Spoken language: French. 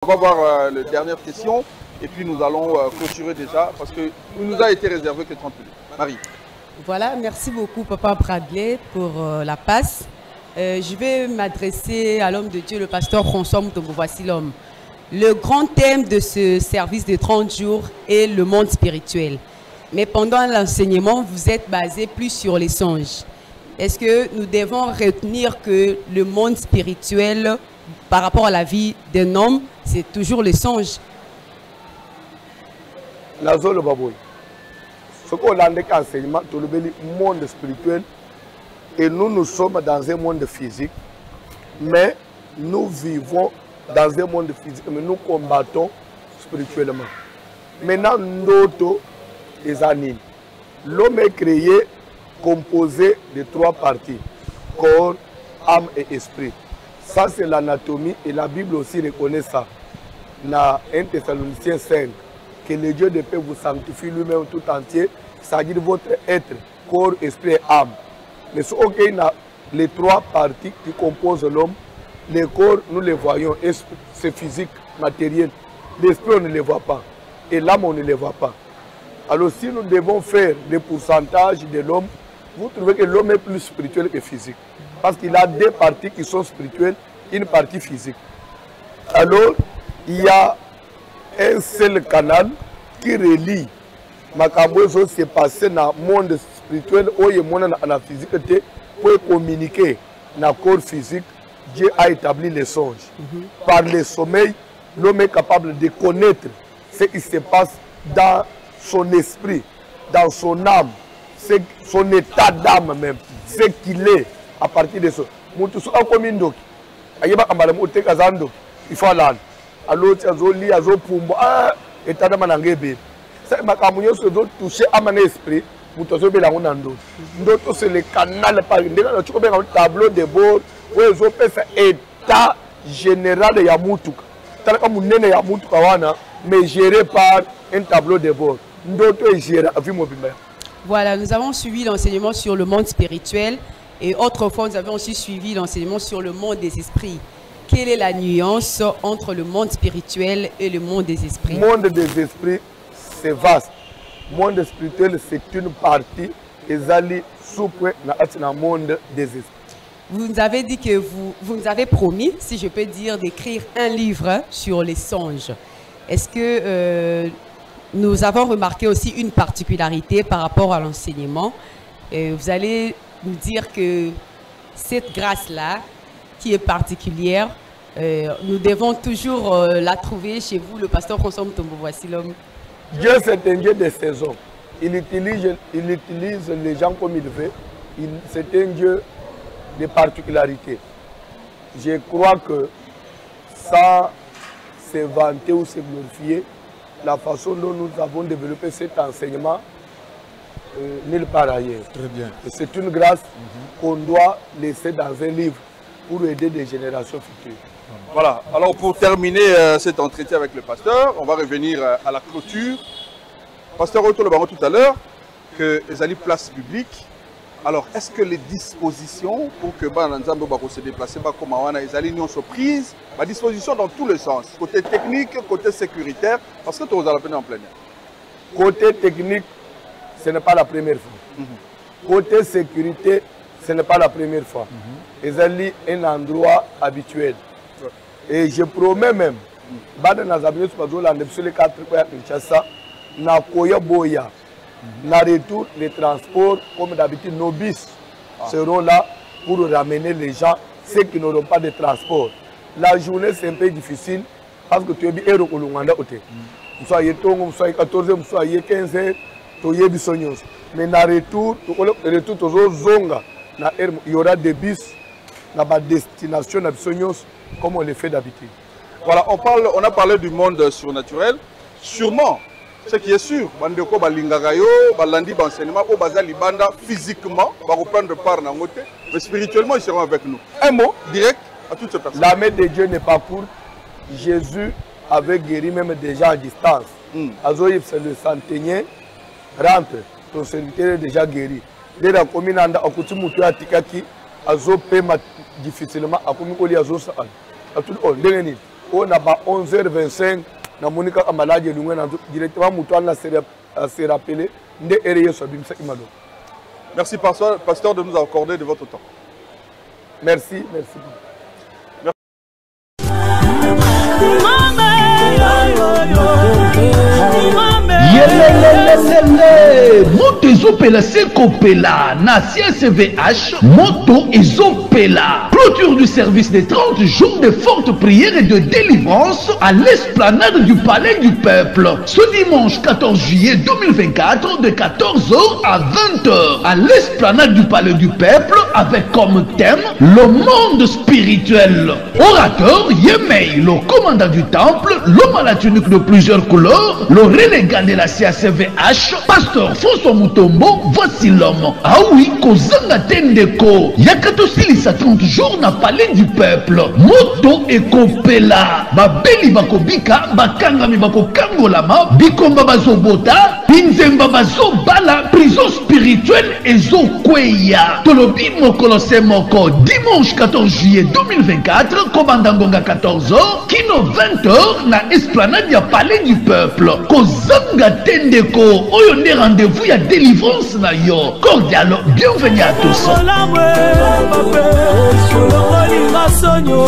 On va voir la dernière question et puis nous allons clôturer déjà parce qu'il nous a été réservé que 30 minutes. Marie. Voilà, merci beaucoup Papa Bradley pour la passe. Je vais m'adresser à l'homme de Dieu, le pasteur François Mutombo. Voici l'homme. Le grand thème de ce service de 30 jours est le monde spirituel. Mais pendant l'enseignement, vous êtes basé plus sur les songes. Est-ce que nous devons retenir que le monde spirituel, par rapport à la vie d'un homme, c'est toujours le songe? Nazolo Baboy. Ce qu'on a dit enseignement, tout le monde spirituel, et nous sommes dans un monde physique, mais nous vivons dans un monde physique, mais nous combattons spirituellement. Maintenant, d'autres, les animes. L'homme est créé, composé de 3 parties, corps, âme et esprit. Ça, c'est l'anatomie et la Bible aussi reconnaît ça. Dans 1 Thessaloniciens 5, que le Dieu de paix vous sanctifie lui-même tout entier, c'est-à-dire votre être, corps, esprit et âme. Mais ce qu'il y a les 3 parties qui composent l'homme, le corps, nous les voyons, c'est physique, matériel. L'esprit, on ne le voit pas. Et l'âme, on ne le voit pas. Alors si nous devons faire le pourcentage de l'homme, vous trouvez que l'homme est plus spirituel que physique. Parce qu'il a 2 parties qui sont spirituelles, une partie physique. Alors, il y a un seul canal qui relie Makambo s'est passé dans le monde spirituel où il y a la physique pour communiquer dans le corps physique. Dieu a établi les songes. Par le sommeil, l'homme est capable de connaître ce qui se passe dans son esprit, dans son âme, son état d'âme même, ce qu'il est à partir de ça. Il faut aller. Alors, il y a des état d'âme. Toucher à mon esprit, c'est le canal par le tableau de bord où ils ont fait état général de Yamutuka. Mais géré par un tableau de bord. Voilà, nous avons suivi l'enseignement sur le monde spirituel et autrefois nous avons aussi suivi l'enseignement sur le monde des esprits. Quelle est la nuance entre le monde spirituel et le monde des esprits? Le monde des esprits, c'est vaste. Le monde spirituel, c'est une partie des alliés souple dans le monde des esprits. Vous nous avez dit que vous nous avez promis, si je peux dire, d'écrire un livre sur les songes. Est-ce que nous avons remarqué aussi une particularité par rapport à l'enseignement? Vous allez nous dire que cette grâce-là, qui est particulière, nous devons toujours la trouver chez vous, le pasteur François Mutombo. Voici l'homme. Dieu, c'est un Dieu de saison. Il utilise les gens comme il veut. C'est un Dieu de particularité. Je crois que sans se vanter ou se glorifier, la façon dont nous avons développé cet enseignement, nulle part ailleurs. Très bien. C'est une grâce qu'on doit laisser dans un livre pour aider des générations futures. Voilà, alors pour terminer cet entretien avec le pasteur, on va revenir à la clôture. Pasteur Otto le baron tout à l'heure, que les alliés place publique. Alors, est-ce que les dispositions pour que Bananzambo se déplace comme Awana, les alliés sont prises, la disposition dans tous les sens, côté technique, côté sécuritaire, parce que tu as la peine en plein air. Côté technique, ce n'est pas la première fois. Côté sécurité, ce n'est pas la première fois. Les alliés un endroit habituel. Et je promets même, Bada Nazabio Spazo, la Nepsule 4 Kinshasa, na Koya Boya, na retour, les transports, comme d'habitude, nos bus seront là pour ramener les gens, ceux qui n'auront pas de transport. La journée, c'est un peu difficile parce que tu es bien au Lunganda. Vous soyez 14, vous soyez 15, vous soyez bisognos. Mais na retour, il y aura des bus dans ma destination à bisognos comme on le fait d'habitude. Voilà, on a parlé du monde surnaturel. Sûrement, ce qui est sûr, Bandeko Balingagayo, Balandi Bansenement, Obazali Banda, physiquement, va reprendre part dans côté, mais spirituellement, ils seront avec nous. Un mot direct à toutes ces personnes. La main de Dieu n'est pas courte. Jésus avait guéri même déjà à distance. Azoïf, c'est le centenier, rentre, ton serviteur est déjà guéri. Dès la commune, on a coutume à Tikaki, Azo paiement difficilement, à Koumikoli Azo Sa'al. À tout le monde, on a 11h25 na monika amaladi lungwe na directement mutuana se rappeler nde ereye so bimsa imalo. Merci pasteur de nous accorder de votre temps. Merci. Moto ezopela sekopela na CSVH, moto ezopela. Clôture du service des 30 jours de forte prière et de délivrance à l'esplanade du Palais du Peuple. Ce dimanche 14 juillet 2024 de 14h à 20h à l'esplanade du Palais du Peuple avec comme thème le monde spirituel. Orateur Yemei, le commandant du temple, l'homme à la tunique de plusieurs couleurs, le relégat de la CSVH, pasteur François Mutombo, voici l'homme. Ah oui, Kozanga Tendeko, Yakato Silisa 30 jours na Palais du Peuple. Moto ekopela, babeli bakobika, bakangami bakokangolama, bikomba bazobota, binzemba bazobala, prison spirituelle ezokweya. Tolobi mokolose moko, dimanche 14 juillet 2024, Kobandangonga 14h, Kino 20h, na esplanade ya Palais du Peuple. Kozanga Tendeko, oyonde rendez-vous ya délivrance na yo. Cordial, bienvenue à tous. Sonyo,